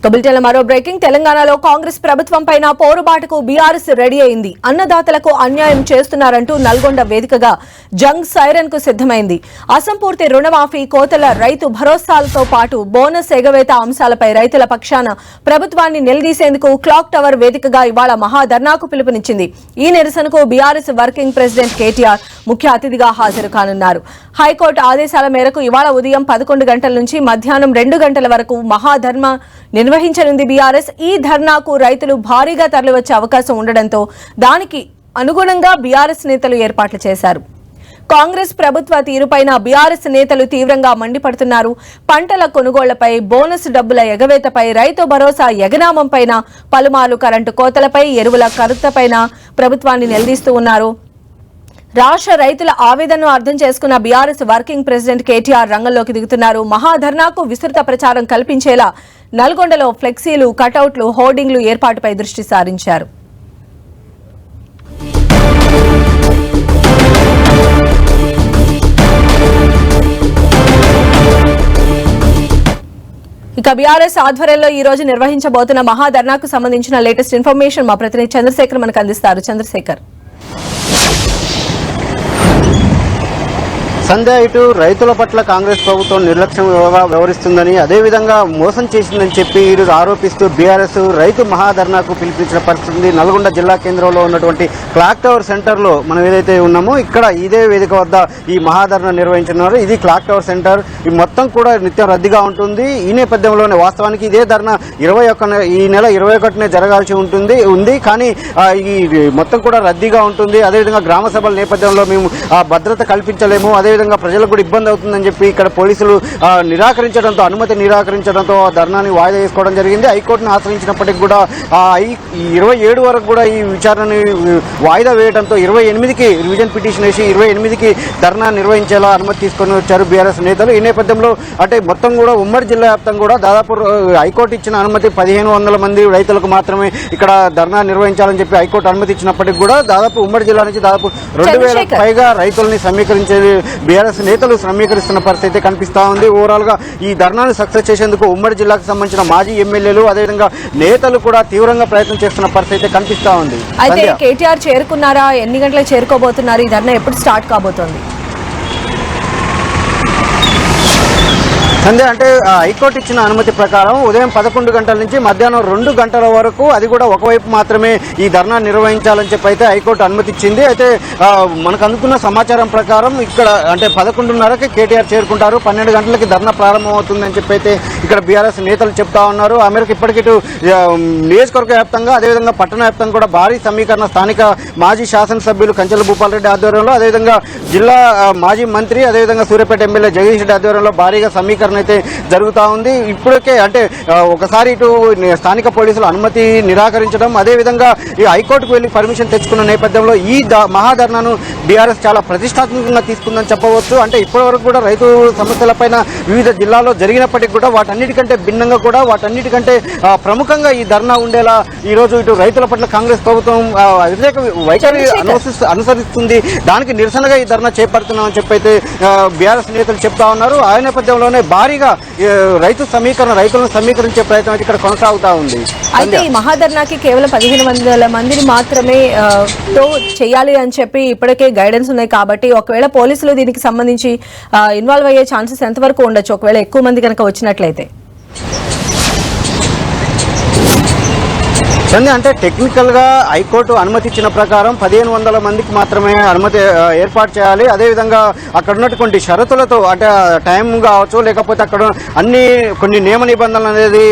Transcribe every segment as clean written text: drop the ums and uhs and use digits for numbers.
కబుల్టెల మరో బ్రేకింగ్. తెలంగాణలో కాంగ్రెస్ ప్రభుత్వం పైన పోరుబాటుకు బీఆర్ఎస్ రెడీ అయింది. అన్నదాతలకు అన్యాయం చేస్తున్నారంటూ నల్గొండ వేదికగా జంగ్ సైరన్ కు సిద్దమైంది. అసంపూర్తి రుణమాఫీ, కోతల రైతు భరోసాలతో పాటు బోనస్ ఎగవేత అంశాలపై రైతుల పక్షాన ప్రభుత్వాన్ని నిలదీసేందుకు క్లాక్ టవర్ వేదికగా ఇవాళ మహాధర్నాకు పిలుపునిచ్చింది. ఈ నిరసనకు బీఆర్ఎస్ వర్కింగ్ ప్రెసిడెంట్ కేటీఆర్ ముఖ్య అతిథిగా హాజరు కానున్నారు. హైకోర్టు ఆదేశాల మేరకు ఇవాళ ఉదయం 11 గంటల నుంచి మధ్యాహ్నం 2 గంటల వరకు మహాధర్నా నిర్వహించనుంది బీఆర్ఎస్. ఈ ధర్నాకు రైతులు భారీగా తరలివచ్చే అవకాశం ఉండడంతో దానికి అనుగుణంగా బీఆర్ఎస్ నేతలు ఏర్పాట్లు చేశారు. కాంగ్రెస్ ప్రభుత్వ తీరుపైన బీఆర్ఎస్ నేతలు తీవ్రంగా మండిపడుతున్నారు. పంటల కొనుగోళ్లపై, బోనస్ డబ్బుల ఎగవేతపై, రైతు భరోసా ఎగనామంపైన, పలుమార్లు కరెంటు కోతలపై, ఎరువుల కొరతపైన ప్రభుత్వాన్ని నిలదీస్తూ ఉన్నారు. రాష్ట్ర రైతుల ఆవేదనను అర్థం చేసుకున్న బీఆర్ఎస్ వర్కింగ్ ప్రెసిడెంట్ కేటీఆర్ రంగంలోకి దిగుతున్నారు. మహాధర్నాకు విస్తృత ప్రచారం కల్పించేలా నల్గొండలో ఫ్లెక్సీలు, కటౌట్లు, హోర్డింగ్లు ఏర్పాటుపై దృష్టి సారించారు. ఇక బీఆర్ఎస్ ఆధ్వర్యంలో ఈ రోజు నిర్వహించబోతున్న మహాధర్నాకు సంబంధించిన లేటెస్ట్ ఇన్ఫర్మేషన్ మా ప్రతినిధి చంద్రశేఖర్ మనకు అందిస్తారు. చంద్రశేఖర్. సంధ్య, ఇటు రైతుల పట్ల కాంగ్రెస్ ప్రభుత్వం నిర్లక్ష్యంగా వ్యవహరిస్తుందని, అదేవిధంగా మోసం చేసిందని చెప్పి ఈరోజు ఆరోపిస్తూ బీఆర్ఎస్ రైతు మహాధర్నాకు పిలిపించిన పరిస్థితి. నల్గొండ జిల్లా కేంద్రంలో ఉన్నటువంటి క్లాక్ టవర్ సెంటర్లో మనం ఏదైతే ఉన్నామో ఇక్కడ ఇదే వేదిక వద్ద ఈ మహాధర్నా నిర్వహించున్నారు. ఇది క్లాక్ టవర్ సెంటర్. ఈ మొత్తం కూడా నిత్యం రద్దీగా ఉంటుంది. ఈ నేపథ్యంలోనే వాస్తవానికి ఇదే ధర్నా ఈ నెల 21నే జరగాల్సి ఉంది. కానీ ఈ మొత్తం కూడా రద్దీగా ఉంటుంది. అదేవిధంగా గ్రామ సభల నేపథ్యంలో మేము భద్రత కల్పించలేము, అదేవిధంగా ప్రజలకు కూడా ఇబ్బంది అవుతుందని చెప్పి ఇక్కడ పోలీసులు అనుమతి నిరాకరించడంతో ధర్నాని వాయిదా వేసుకోవడం జరిగింది. హైకోర్టును ఆశ్రయించినప్పటికీ కూడా 27 వరకు కూడా ఈ విచారణని వాయిదా వేయడంతో 28కి రివిజన్ పిటిషన్ వేసి 28కి ధర్నా నిర్వహించేలా అనుమతి తీసుకొని వచ్చారు బీఆర్ఎస్ నేతలు. ఈ నేపథ్యంలో అంటే మొత్తం కూడా ఉమ్మడి జిల్లా వ్యాప్తంగా కూడా దాదాపు హైకోర్టు ఇచ్చిన అనుమతి 1500 మంది రైతులకు మాత్రమే ఇక్కడ ధర్నా నిర్వహించాలని చెప్పి హైకోర్టు అనుమతి ఇచ్చినప్పటికీ కూడా దాదాపు ఉమ్మడి జిల్లా నుంచి దాదాపు 2000కు పైగా రైతుల్ని సమీకరించేది బీఆర్ఎస్ నేతలు సమీకరిస్తున్న పరిస్థితి కనిపిస్తా ఉంది. ఓవరాల్ గా ఈ ధర్నాను సక్సెస్ చేసేందుకు ఉమ్మడి జిల్లాకు సంబంధించిన మాజీ ఎమ్మెల్యేలు, అదేవిధంగా నేతలు కూడా తీవ్రంగా ప్రయత్నం చేస్తున్న పరిస్థితి కనిపిస్తా ఉంది. అయితే కేటీఆర్ చేరుకున్నారా? ఎన్ని గంటలకు చేరుకోబోతున్నారు? ఈ ధర్నా ఎప్పుడు స్టార్ట్ కాబోతోంది? సంధ్య, అంటే హైకోర్టు ఇచ్చిన అనుమతి ప్రకారం ఉదయం 11 గంటల నుంచి మధ్యాహ్నం 2 గంటల వరకు, అది కూడా ఒకవైపు మాత్రమే ఈ ధర్నా నిర్వహించాలని చెప్పి అయితే హైకోర్టు అనుమతి ఇచ్చింది. అయితే మనకు అందుకున్న సమాచారం ప్రకారం ఇక్కడ అంటే 11:30కి కేటీఆర్ చేరుకుంటారు. 12 గంటలకి ధర్నా ప్రారంభమవుతుందని చెప్పి అయితే ఇక్కడ బీఆర్ఎస్ నేతలు చెప్తా ఉన్నారు. ఆ మేరకు ఇప్పటికి నియోజకవర్గ వ్యాప్తంగా, అదేవిధంగా పట్టణ వ్యాప్తంగా కూడా భారీ సమీకరణ స్థానిక మాజీ శాసనసభ్యులు కంచెల భూపాల్ రెడ్డి ఆధ్వర్యంలో, అదేవిధంగా జిల్లా మాజీ మంత్రి, అదేవిధంగా సూర్యాపేట ఎమ్మెల్యే జగదీష్ రెడ్డి ఆధ్వర్యంలో భారీగా సమీకరణ అయితే జరుగుతూ ఉంది. ఇప్పటికే అంటే ఒకసారి ఇటు స్థానిక పోలీసులు అనుమతి నిరాకరించడం, అదేవిధంగా ఈ హైకోర్టుకు వెళ్లి పర్మిషన్ తెచ్చుకున్న నేపథ్యంలో ఈ మహాధర్నాను బీఆర్ఎస్ చాలా ప్రతిష్టాత్మకంగా తీసుకుందని చెప్పవచ్చు. అంటే ఇప్పటివరకు కూడా రైతు సమస్యలపైన వివిధ జిల్లాల్లో జరిగినప్పటికీ కూడా వాటన్నిటికంటే భిన్నంగా కూడా వాటన్నిటికంటే ప్రముఖంగా ఈ ధర్నా ఉండేలా ఈరోజు ఇటు రైతుల పట్ల కాంగ్రెస్ ప్రభుత్వం వ్యతిరేక వైఖరి అనుసరిస్తుంది. దానికి నిరసనగా ఈ ధర్నా చేపడుతున్నామని చెప్పి అయితే బీఆర్ఎస్ నేతలు చెప్తా ఉన్నారు. ఆ నేపథ్యంలోనే భారీగా రైతులను సమీకరించే ప్రయత్నం అయితే ఇక్కడ కొనసాగుతా ఉంది. అయితే ఈ మహాధర్నాకి కేవలం 1500 మందిని మాత్రమే చేయాలి అని చెప్పి ఇప్పటికే గైడెన్స్ ఉన్నాయి. కాబట్టి ఒకవేళ పోలీసులు దీనికి సంబంధించి ఇన్వాల్వ్ అయ్యే ఛాన్సెస్ ఎంతవరకు ఉండొచ్చు ఒకవేళ ఎక్కువ మంది కనుక వచ్చినట్లయితే? అంటే టెక్నికల్ గా హైకోర్టు అనుమతి ఇచ్చిన ప్రకారం 1500 మందికి మాత్రమే అనుమతి ఏర్పాటు చేయాలి. అదేవిధంగా అక్కడ ఉన్నటువంటి షరతులతో అంటే టైం కావచ్చు, లేకపోతే అక్కడ కొన్ని నియమ నిబంధనలు అనేది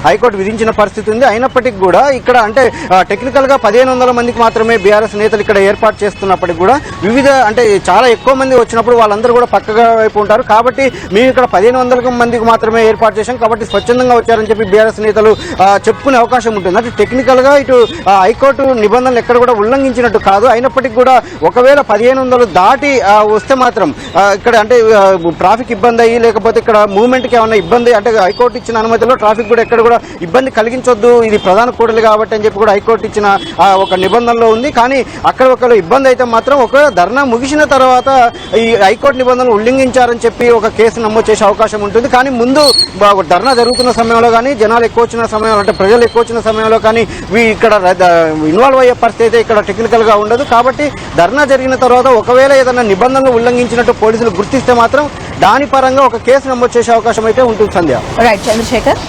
హైకోర్టు విధించిన పరిస్థితి ఉంది. అయినప్పటికీ కూడా ఇక్కడ అంటే టెక్నికల్ గా 1500 మందికి మాత్రమే బీఆర్ఎస్ నేతలు ఇక్కడ ఏర్పాటు చేస్తున్నప్పటికీ కూడా వివిధ అంటే చాలా ఎక్కువ మంది వచ్చినప్పుడు వాళ్ళందరూ కూడా పక్కగా వైపు ఉంటారు. కాబట్టి మేము ఇక్కడ 1500 మందికి మాత్రమే ఏర్పాటు చేశాం, కాబట్టి స్వచ్ఛందంగా వచ్చారని చెప్పి బీఆర్ఎస్ నేతలు చెప్పుకునే అవకాశం ఉంటుంది. అంటే టెక్నికల్ గా ఇటు హైకోర్టు నిబంధనలు ఎక్కడ కూడా ఉల్లంఘించినట్టు కాదు. అయినప్పటికీ కూడా ఒకవేళ 1500 దాటి వస్తే మాత్రం ఇక్కడ అంటే ట్రాఫిక్ ఇబ్బంది అయ్యి లేకపోతే ఇక్కడ మూవ్మెంట్ కి ఏమైనా ఇబ్బంది అంటే హైకోర్టు ఇచ్చిన అనుమతిలో ట్రాఫిక్ కూడా ఎక్కడ కూడా ఇబ్బంది కలిగించొద్దు, ఇది ప్రధాన కూడలి కాబట్టి అని చెప్పి కూడా హైకోర్టు ఇచ్చిన ఒక నిబంధనలో ఉంది. కానీ అక్కడ ఒకవేళ ఇబ్బంది అయితే మాత్రం ఒకవేళ ధర్నా ముగిసిన తర్వాత ఈ హైకోర్టు నిబంధనలు ఉల్లంఘించారని చెప్పి ఒక కేసు నమోదు చేసే అవకాశం ఉంటుంది. కానీ ముందు ధర్నా జరుగుతున్న సమయంలో కానీ జనాలు ఎక్కువ వచ్చిన సమయంలో అంటే ప్రజలు ఎక్కువ వచ్చిన సమయంలో కానీ ఇక్కడ ఇన్వాల్వ్ అయ్యే పరిస్థితి ఇక్కడ టెక్నికల్ గా ఉండదు. కాబట్టి ధర్నా జరిగిన తర్వాత ఒకవేళ ఏదైనా నిబంధనలు ఉల్లంఘించినట్టు పోలీసులు గుర్తిస్తే మాత్రం దాని పరంగా ఒక కేసు నమోదు చేసే అవకాశం అయితే ఉంటుంది. సంధ్య. రైట్ చంద్రశేఖర్.